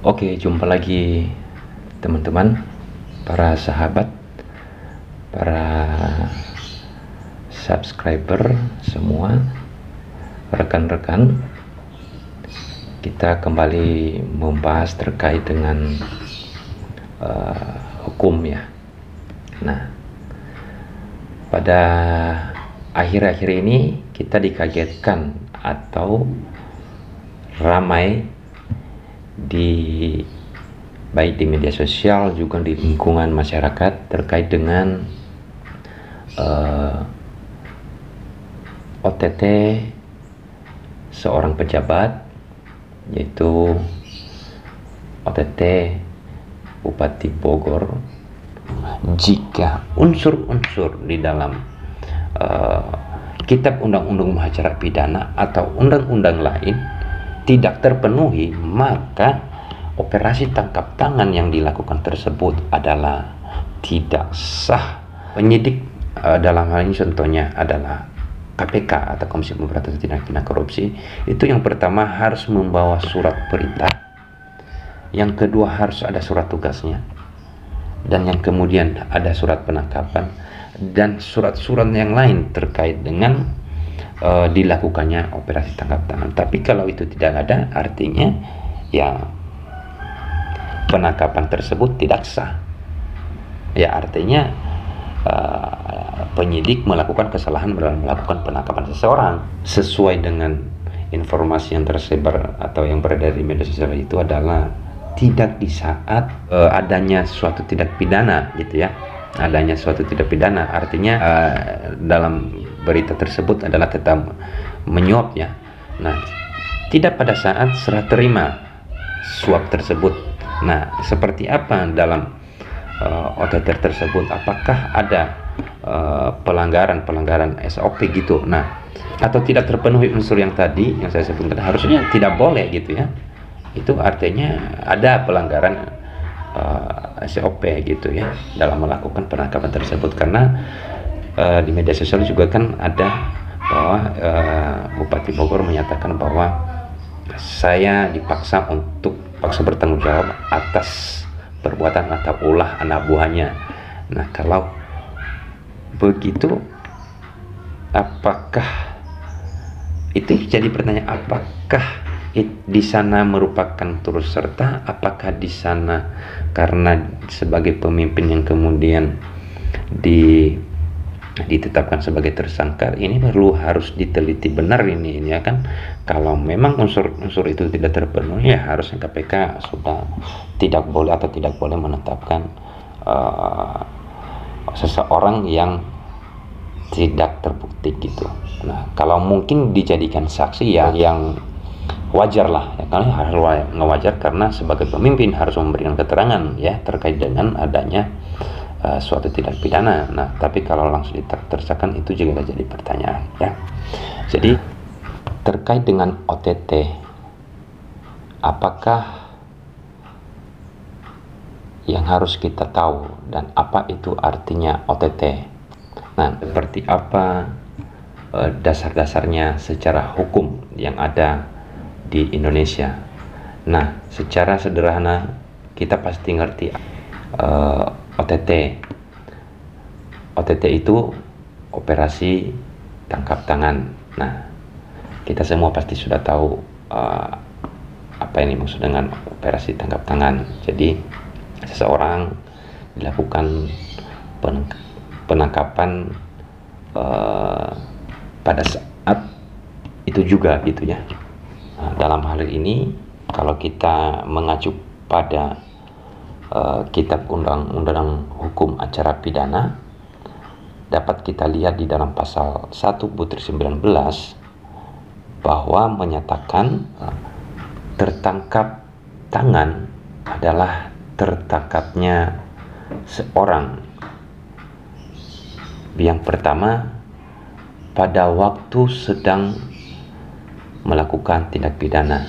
Oke, jumpa lagi teman-teman, para sahabat, para subscriber semua, rekan-rekan. Kita kembali membahas terkait dengan hukum ya. Nah, pada akhir-akhir ini kita dikagetkan atau ramai baik di media sosial juga di lingkungan masyarakat terkait dengan OTT seorang pejabat, yaitu OTT Bupati Bogor, jika unsur-unsur di dalam Kitab Undang-Undang Acara Pidana atau undang-undang lain tidak terpenuhi, maka operasi tangkap tangan yang dilakukan tersebut adalah tidak sah. Penyidik dalam hal ini contohnya adalah KPK atau Komisi Pemberantasan Tindak Pidana Korupsi, itu yang pertama harus membawa surat perintah, yang kedua harus ada surat tugasnya, dan yang kemudian ada surat penangkapan dan surat-surat yang lain terkait dengan dilakukannya operasi tangkap tangan. Tapi kalau itu tidak ada, artinya ya penangkapan tersebut tidak sah. Ya artinya penyidik melakukan kesalahan dalam melakukan penangkapan seseorang. Sesuai dengan informasi yang tersebar atau yang beredar di media sosial itu adalah tidak di saat adanya suatu tindak pidana gitu ya. Adanya suatu tindak pidana, artinya dalam berita tersebut adalah tetap menyuap ya. Nah, tidak pada saat serah terima suap tersebut. Nah, seperti apa dalam OTT tersebut? Apakah ada pelanggaran SOP gitu? Nah, atau tidak terpenuhi unsur yang tadi yang saya sebutkan, harusnya tidak boleh gitu ya. Itu artinya ada pelanggaran SOP gitu ya dalam melakukan penangkapan tersebut. Karena di media sosial juga kan ada bahwa Bupati Bogor menyatakan bahwa saya dipaksa untuk bertanggung jawab atas perbuatan atau ulah anak buahnya. Nah, kalau begitu apakah itu jadi pertanyaan, apakah di sana merupakan turut serta? Apakah di sana karena sebagai pemimpin yang kemudian ditetapkan sebagai tersangka? Ini harus diteliti benar ini ya kan. Kalau memang unsur-unsur itu tidak terpenuhi, ya harusnya KPK sudah tidak boleh menetapkan seseorang yang tidak terbukti gitu. Nah, kalau mungkin dijadikan saksi ya yang wajar lah ya, karena harus wajar karena sebagai pemimpin harus memberikan keterangan ya terkait dengan adanya suatu tindak pidana. Nah, tapi kalau langsung ditersangkakan itu juga jadi pertanyaan ya. Jadi terkait dengan OTT, apakah yang harus kita tahu dan apa itu artinya OTT? Nah, seperti apa dasar-dasarnya secara hukum yang ada di Indonesia? Nah, secara sederhana kita pasti ngerti OTT. OTT itu operasi tangkap tangan. Nah, kita semua pasti sudah tahu apa yang dimaksud dengan operasi tangkap tangan. Jadi seseorang dilakukan penangkapan pada saat itu juga gitu ya. Nah, dalam hal ini kalau kita mengacu pada Kitab Undang-Undang Hukum Acara Pidana, dapat kita lihat di dalam pasal 1/19 bahwa menyatakan tertangkap tangan adalah tertangkapnya seorang yang pertama pada waktu sedang melakukan tindak pidana,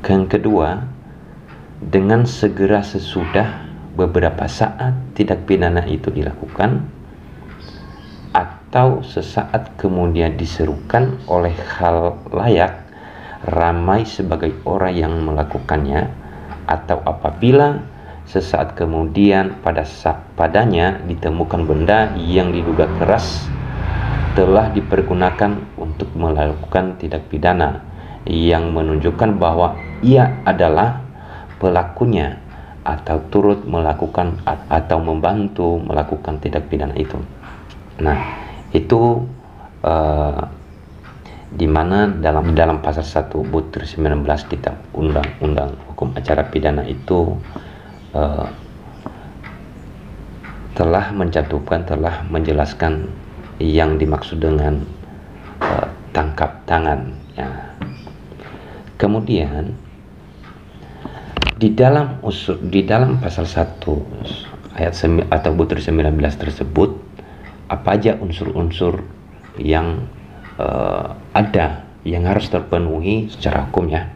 yang kedua dengan segera sesudah beberapa saat tindak pidana itu dilakukan, atau sesaat kemudian diserukan oleh hal layak ramai sebagai orang yang melakukannya, atau apabila sesaat kemudian padanya ditemukan benda yang diduga keras telah dipergunakan untuk melakukan tindak pidana yang menunjukkan bahwa ia adalah pelakunya atau turut melakukan atau membantu melakukan tindak pidana itu. Nah, itu di mana dalam pasal 1 butir 19 Kitab Undang-Undang Hukum Acara Pidana itu telah menjelaskan yang dimaksud dengan tangkap tangan, ya. Kemudian di dalam pasal 1 ayat atau butir 19 tersebut, apa aja unsur-unsur yang ada yang harus terpenuhi secara hukum, ya.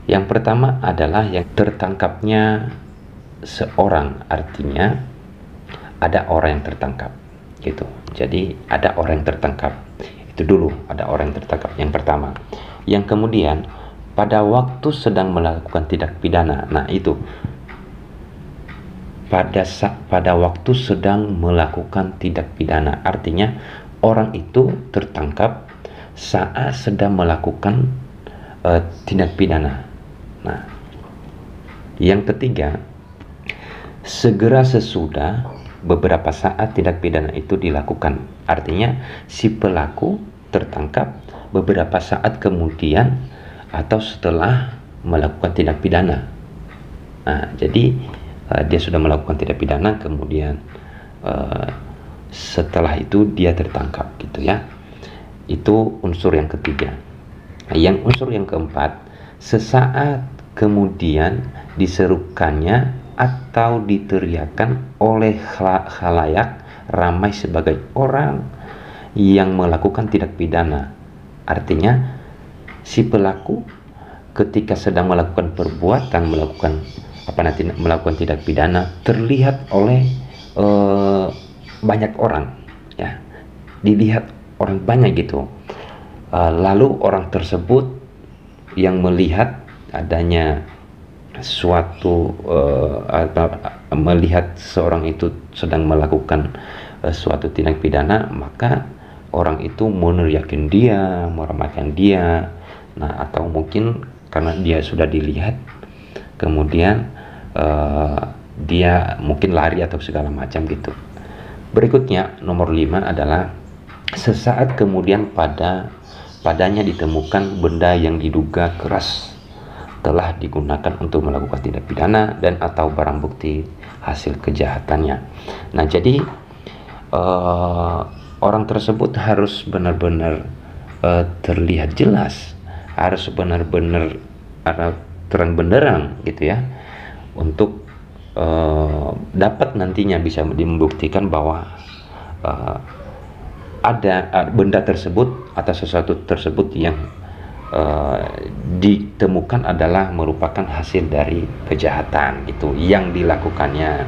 Yang pertama adalah yang tertangkapnya seorang, artinya ada orang yang tertangkap gitu. Jadi ada orang yang tertangkap. Itu dulu, ada orang yang tertangkap yang pertama. Yang kemudian pada waktu sedang melakukan tindak pidana. Nah, itu pada waktu sedang melakukan tindak pidana, artinya orang itu tertangkap saat sedang melakukan tindak pidana. Nah, yang ketiga, segera sesudah beberapa saat tindak pidana itu dilakukan, artinya si pelaku tertangkap beberapa saat kemudian atau setelah melakukan tindak pidana. Nah, jadi dia sudah melakukan tindak pidana, kemudian setelah itu dia tertangkap gitu, ya. Itu unsur yang ketiga. Yang unsur yang keempat, sesaat kemudian diserukannya atau diteriakan oleh khalayak ramai sebagai orang yang melakukan tindak pidana. Artinya si pelaku ketika sedang melakukan perbuatan, melakukan tindak pidana, terlihat oleh banyak orang, ya, dilihat orang banyak gitu. Lalu orang tersebut yang melihat adanya suatu melihat seorang itu sedang melakukan suatu tindak pidana, maka orang itu meneriakin dia, meramaikan dia. Nah, atau mungkin karena dia sudah dilihat, kemudian dia mungkin lari atau segala macam gitu. Berikutnya, nomor 5 adalah sesaat kemudian padanya ditemukan benda yang diduga keras telah digunakan untuk melakukan tindak pidana dan atau barang bukti hasil kejahatannya. Nah, jadi orang tersebut harus benar-benar terlihat jelas, harus benar-benar terang benderang gitu, ya, untuk dapat nantinya bisa membuktikan bahwa ada benda tersebut atau sesuatu tersebut yang ditemukan adalah merupakan hasil dari kejahatan itu yang dilakukannya.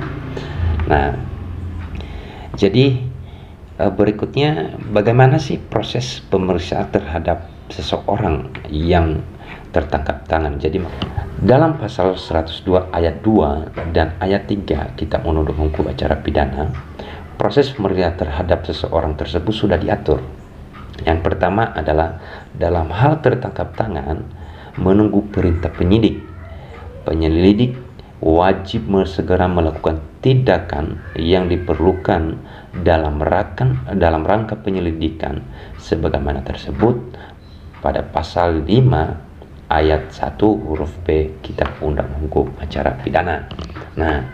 Nah, jadi berikutnya, bagaimana sih proses pemeriksaan terhadap seseorang yang tertangkap tangan? Jadi dalam pasal 102 ayat 2 dan ayat 3 Kitab Undang-Undang Hukum Acara Pidana, proses pemeriksaan terhadap seseorang tersebut sudah diatur. Yang pertama adalah dalam hal tertangkap tangan, menunggu perintah penyidik. Penyelidik wajib segera melakukan tindakan yang diperlukan dalam rangka penyelidikan sebagaimana tersebut pada pasal 5 ayat 1 huruf B Kitab Undang-Undang Hukum Acara Pidana. Nah,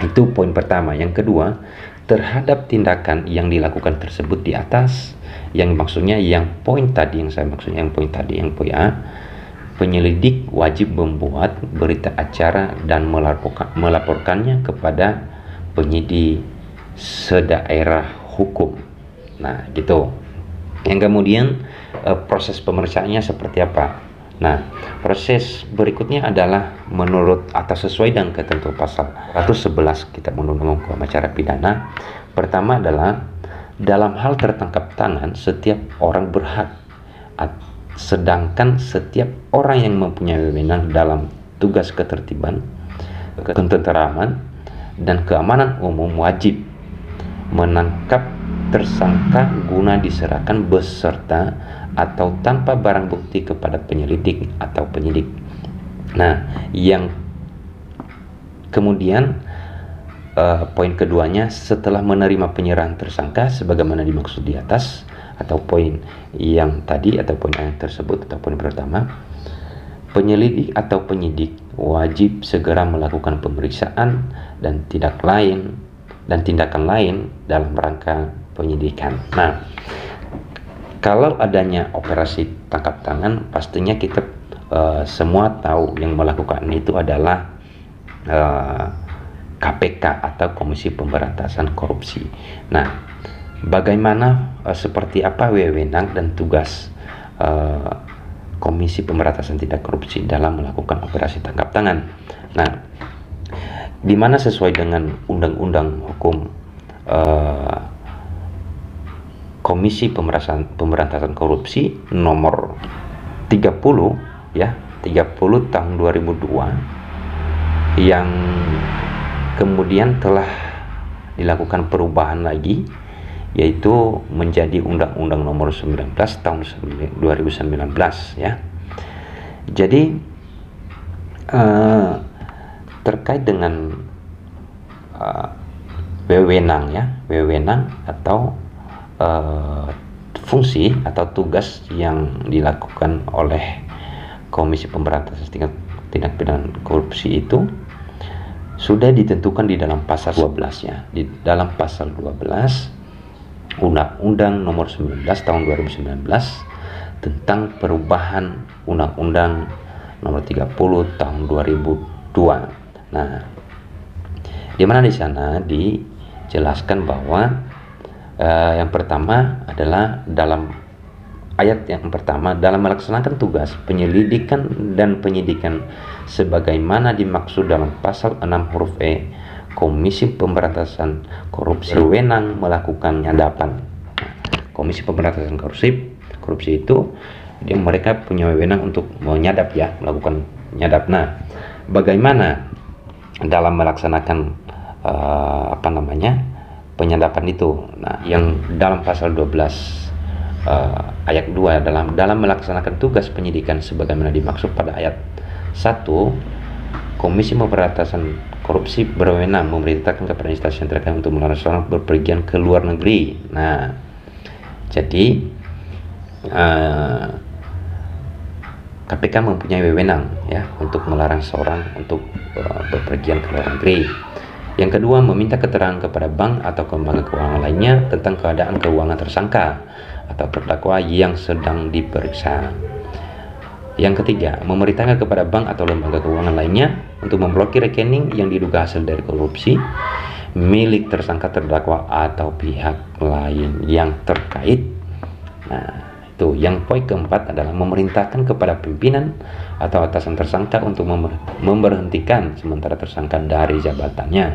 itu poin pertama. Yang kedua, terhadap tindakan yang dilakukan tersebut di atas, yang maksudnya yang poin tadi, yang poin A, penyelidik wajib membuat berita acara dan melaporkannya kepada penyidik sedaerah hukum. Nah, gitu. Yang kemudian proses pemeriksaannya seperti apa? Nah, proses berikutnya adalah menurut atau sesuai dengan ketentuan pasal 111 Kitab Undang-Undang Hukum Acara Pidana. Pertama adalah dalam hal tertangkap tangan, setiap orang berhak Sedangkan setiap orang yang mempunyai wewenang dalam tugas ketertiban, ketenteraman, dan keamanan umum wajib menangkap tersangka guna diserahkan beserta atau tanpa barang bukti kepada penyelidik atau penyidik. Nah, yang kemudian poin keduanya, setelah menerima penyerahan tersangka sebagaimana dimaksud di atas, atau poin yang tadi atau poin yang tersebut atau poin pertama, penyelidik atau penyidik wajib segera melakukan pemeriksaan dan tindakan lain dalam rangka penyidikan. Nah, kalau adanya operasi tangkap tangan, pastinya kita semua tahu yang melakukan itu adalah KPK atau Komisi Pemberantasan Korupsi. Nah, bagaimana seperti apa wewenang dan tugas Komisi Pemberantasan Tindak Korupsi dalam melakukan operasi tangkap tangan? Nah, di mana sesuai dengan Undang-Undang Hukum Komisi Pemberantasan Korupsi nomor 30 ya, 30 tahun 2002, yang kemudian telah dilakukan perubahan lagi, yaitu menjadi Undang-Undang nomor 19 tahun 2019 ya. Jadi terkait dengan wewenang atau fungsi atau tugas yang dilakukan oleh Komisi Pemberantasan Tindak Pidana Korupsi itu sudah ditentukan di dalam pasal 12 ya. Di dalam pasal 12 Undang-Undang nomor 19 tahun 2019 tentang perubahan Undang-Undang nomor 30 tahun 2002. Nah, di mana di sana dijelaskan bahwa yang pertama adalah dalam ayat yang pertama, dalam melaksanakan tugas penyelidikan dan penyidikan sebagaimana dimaksud dalam pasal 6 huruf E, Komisi Pemberantasan Korupsi berwenang melakukan penyadapan. Komisi Pemberantasan Korupsi itu mereka punya wewenang untuk menyadap ya, melakukan nyadap. Nah, bagaimana dalam melaksanakan penyadapan itu? Nah, yang dalam pasal 12 ayat 2 dalam melaksanakan tugas penyidikan sebagaimana dimaksud pada ayat 1, Komisi Pemberantasan Korupsi berwenang memerintahkan kepada instansi yang terkait untuk melarang seseorang berpergian ke luar negeri. Nah, jadi KPK mempunyai wewenang ya untuk melarang seseorang untuk berpergian ke luar negeri. Yang kedua, meminta keterangan kepada bank atau lembaga keuangan lainnya tentang keadaan keuangan tersangka atau terdakwa yang sedang diperiksa. Yang ketiga, memerintahkan kepada bank atau lembaga keuangan lainnya untuk memblokir rekening yang diduga hasil dari korupsi milik tersangka, terdakwa, atau pihak lain yang terkait. Nah, itu yang poin keempat adalah memerintahkan kepada pimpinan atau atasan tersangka untuk memberhentikan sementara tersangka dari jabatannya.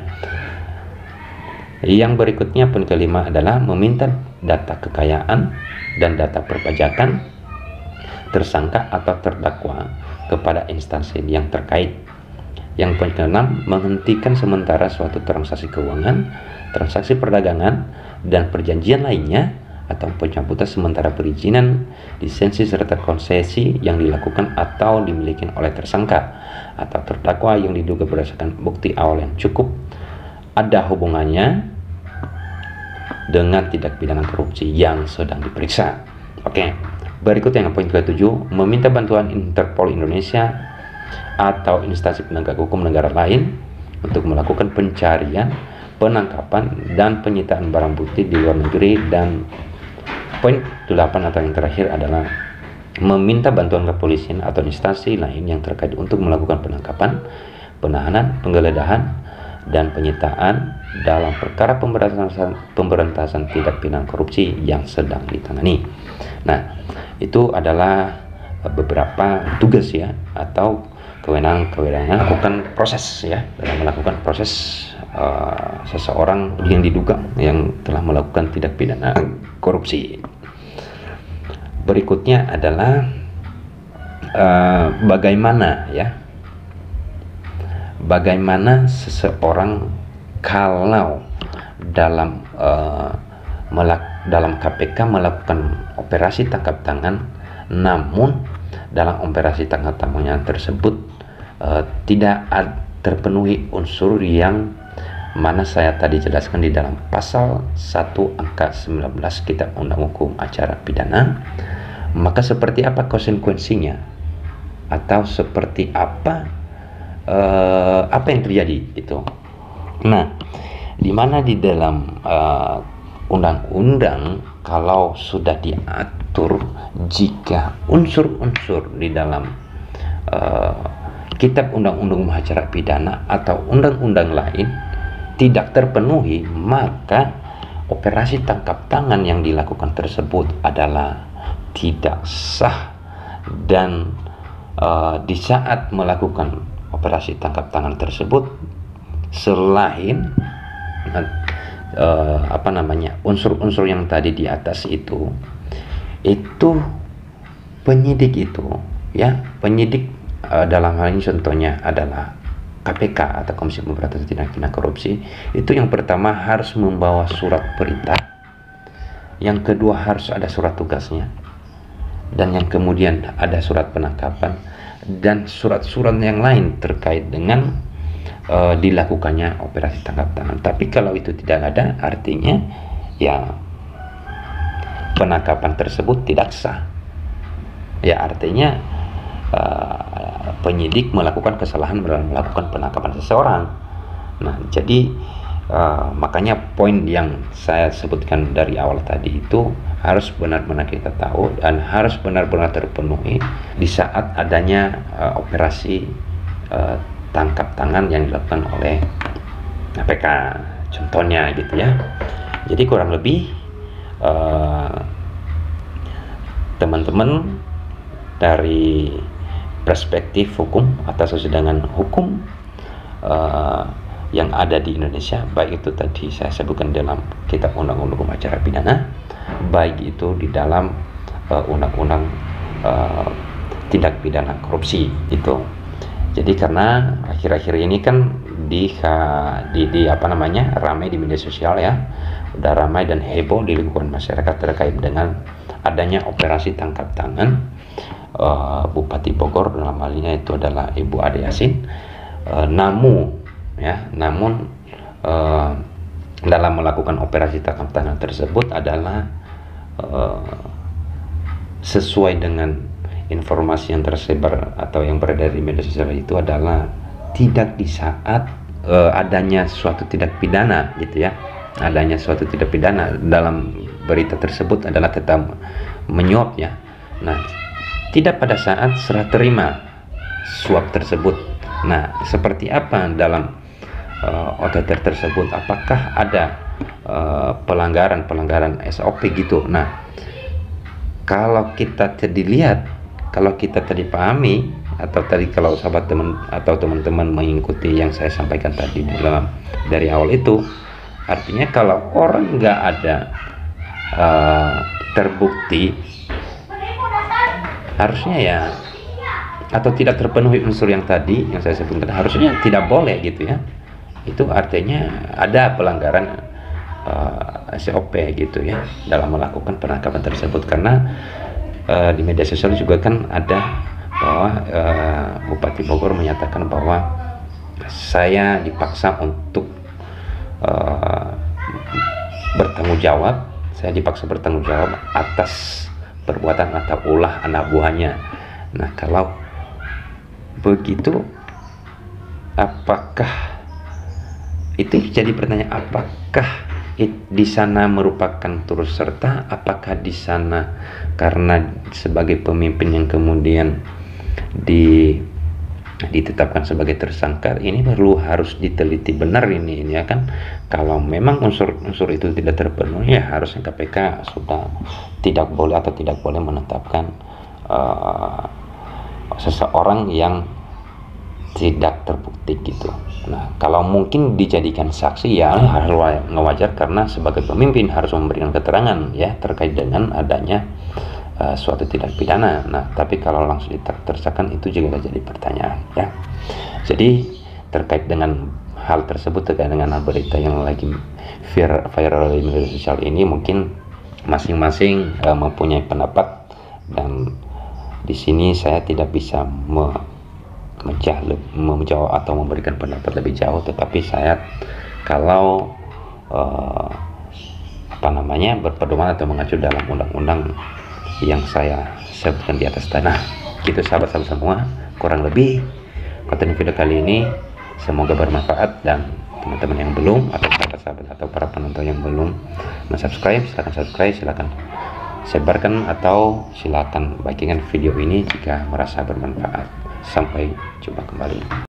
Yang berikutnya poin kelima adalah meminta data kekayaan dan data perpajakan tersangka atau terdakwa kepada instansi yang terkait. Yang poin keenam, menghentikan sementara suatu transaksi keuangan, transaksi perdagangan, dan perjanjian lainnya atau pencabutan sementara perizinan, lisensi serta konsesi yang dilakukan atau dimiliki oleh tersangka atau terdakwa yang diduga berdasarkan bukti awal yang cukup ada hubungannya dengan tindak pidana korupsi yang sedang diperiksa. Oke, berikutnya yang poin ke-7, meminta bantuan Interpol Indonesia atau instansi penegak hukum negara lain untuk melakukan pencarian, penangkapan, dan penyitaan barang bukti di luar negeri. Dan poin 8 atau yang terakhir adalah meminta bantuan kepolisian atau instansi lain yang terkait untuk melakukan penangkapan, penahanan, penggeledahan, dan penyitaan dalam perkara pemberantasan tindak pidana korupsi yang sedang ditangani. Nah, itu adalah beberapa tugas ya atau kewenangan melakukan proses ya, dalam melakukan proses seseorang yang diduga yang telah melakukan tindak pidana korupsi. Berikutnya adalah bagaimana seseorang kalau dalam dalam KPK melakukan operasi tangkap tangan, namun dalam operasi tangkap tangan tersebut tidak terpenuhi unsur yang mana saya tadi jelaskan di dalam pasal 1 angka 19 Kitab Undang Hukum Acara Pidana. Maka seperti apa konsekuensinya, atau seperti apa yang terjadi itu. Nah, di mana di dalam undang-undang kalau sudah diatur jika unsur-unsur di dalam Kitab Undang-Undang Hukum Acara Pidana atau undang-undang lain tidak terpenuhi, maka operasi tangkap tangan yang dilakukan tersebut adalah tidak sah. Dan di saat melakukan operasi tangkap tangan tersebut, selain unsur-unsur yang tadi di atas itu penyidik dalam hal ini contohnya adalah KPK atau Komisi Pemberantasan Tindak Pidana Korupsi, itu yang pertama harus membawa surat perintah, yang kedua harus ada surat tugasnya, dan yang kemudian ada surat penangkapan dan surat-surat yang lain terkait dengan dilakukannya operasi tangkap tangan. Tapi kalau itu tidak ada, artinya ya penangkapan tersebut tidak sah. Ya artinya penyidik melakukan kesalahan dalam melakukan penangkapan seseorang. Nah, jadi makanya poin yang saya sebutkan dari awal tadi itu harus benar-benar kita tahu dan harus benar-benar terpenuhi di saat adanya operasi tangkap tangan yang dilakukan oleh KPK, contohnya gitu ya. Jadi kurang lebih teman-teman dari perspektif hukum atau persidangan hukum yang ada di Indonesia, baik itu tadi saya sebutkan dalam Kitab Undang-Undang Hukum Acara Pidana, baik itu di dalam Undang-Undang Tindak Pidana Korupsi itu. Jadi karena akhir-akhir ini kan ramai di media sosial ya, udah ramai dan heboh di lingkungan masyarakat terkait dengan adanya operasi tangkap tangan Bupati Bogor, dalam hal ini itu adalah Ibu Ade Yasin. Namun dalam melakukan operasi tangkap tangan tersebut adalah sesuai dengan informasi yang tersebar atau yang beredar di media sosial itu adalah tidak di saat adanya suatu tindak pidana gitu ya. Adanya suatu tindak pidana dalam berita tersebut adalah kita menyuap ya. Nah, tidak pada saat serah terima suap tersebut. Nah, seperti apa dalam OTT tersebut? Apakah ada pelanggaran SOP gitu? Nah, kalau kita dilihat, kalau kita tadi pahami, atau tadi kalau sahabat teman atau teman-teman mengikuti yang saya sampaikan tadi dari awal itu, artinya kalau orang nggak ada terbukti, harusnya ya, atau tidak terpenuhi unsur yang tadi yang saya sebutkan, harusnya tidak boleh gitu ya. Itu artinya ada pelanggaran SOP gitu ya dalam melakukan penangkapan tersebut. Karena di media sosial juga kan ada bahwa Bupati Bogor menyatakan bahwa saya dipaksa untuk bertanggung jawab, atas perbuatan atau ulah anak buahnya. Nah, kalau begitu, apakah itu jadi pertanyaan, apakah di sana merupakan turut serta? Apakah di sana karena sebagai pemimpin yang kemudian ditetapkan sebagai tersangka? Ini harus diteliti benar ini ya kan. Kalau memang unsur itu tidak terpenuhi, ya harusnya KPK sudah tidak boleh menetapkan seseorang yang tidak terbukti gitu. Nah, kalau mungkin dijadikan saksi ya harus wajar, karena sebagai pemimpin harus memberikan keterangan ya terkait dengan adanya suatu tindak pidana. Nah, tapi kalau langsung ditersangkakan itu juga jadi pertanyaan ya. Jadi terkait dengan hal tersebut, terkait dengan berita yang lagi viral di media sosial ini, mungkin masing-masing mempunyai pendapat, dan di sini saya tidak bisa menjawab atau memberikan pendapat lebih jauh, tetapi saya kalau berpedoman atau mengacu dalam undang-undang yang saya sebutkan di atas tanah. Gitu sahabat-sahabat semua, kurang lebih konten video kali ini semoga bermanfaat, dan teman-teman yang belum, atau sahabat-sahabat atau para penonton yang belum subscribe, silakan sebarkan atau silakan bagikan video ini jika merasa bermanfaat. Sampai jumpa kembali.